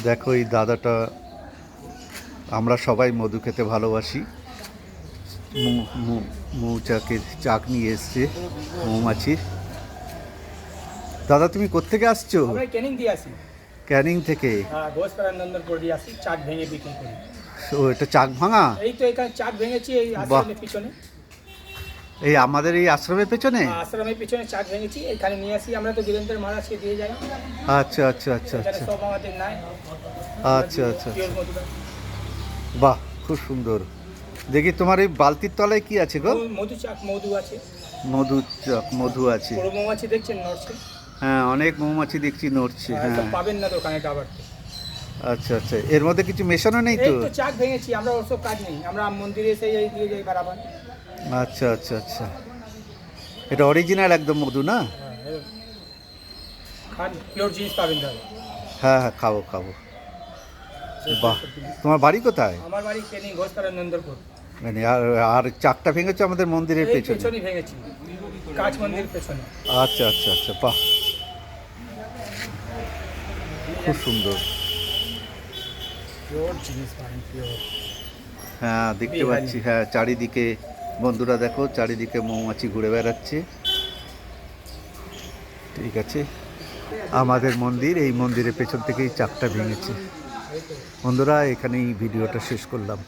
দেখো এই দাদাটা, আমরা সবাই মধু খেতে ভালোবাসি। মৌচাকের চাক নিয়ে এসছে, মৌমাছির। দাদা তুমি কোত্থেকে আসছো? আমরা ক্যানিং দিয়ে আসি। ক্যানিং থেকে? হ্যাঁ, ঘোষপাড়া নন্দনপুর দিয়ে আসি, চাক ভেঙে বিক্রি করি। ও, এটা চাক ভাঙা? এই তো এখানে চাক ভেঙেছি এই আশ্রমের পিছনে। এই আমাদের এই আশ্রমের পেছনে? আশ্রমের পিছনে চাক ভেঙেছি, এখানে নিয়ে আসি। আমরা তো বীরেন্দ্র মহারাজকে দিয়ে যাই। আচ্ছা আচ্ছা আচ্ছা এখানে আচ্ছা সব আমাদের নাই। আচ্ছা আচ্ছা পিওর মধুটা। বাহ, খুব সুন্দর। দেখি তোমার এই বালতির তলায় কি আছে গো? মধু চাক, মধু আছে। মধু চাক, মধু আছে। বড় মৌমাছি দেখছেন নড়ছে? হ্যাঁ, অনেক মৌমাছি দেখছি নড়ছে। হ্যাঁ, পাবেন না দোকানে ডাবারতে। আচ্ছা আচ্ছা, এর মধ্যে কিছু মেশানো নেই তো? এই তো চাক ভেঙেছি, আমরা ওসব কাজ নেই। আমরা মন্দিরে এসে এই দিয়ে যাই বারাবার। আচ্ছা আচ্ছা আচ্ছা, এটা অরিজিনাল একদম মধু না? খান, পিওর জিনিস পাবেন দাদা। হ্যাঁ হ্যাঁ, খাবো খাবো। বাহ, তোমার বাড়ি কোথায়? আমার বাড়ি ক্যানিং, ঘোষপাড়া নন্দনপুর। মানে আর আর চাকটা ভেঙেছে আমাদের মন্দিরের এই পেছনে? পেছনে ভেঙেছি, কাজ মন্দির পেছনে। আচ্ছা আচ্ছা আচ্ছা, বাহ, খুব সুন্দর। পিওর জিনিস পাবেন, পিওর। হ্যাঁ, দেখতে পাচ্ছি। হ্যাঁ, চারিদিকে বন্ধুরা দেখো, চারিদিকে মৌমাছি ঘুরে বেড়াচ্ছে। ঠিক আছে, আমাদের মন্দির, এই মন্দিরের পেছন থেকেই চাকটা ভেঙেছে। বন্ধুরা, এখানেই ভিডিওটা শেষ করলাম।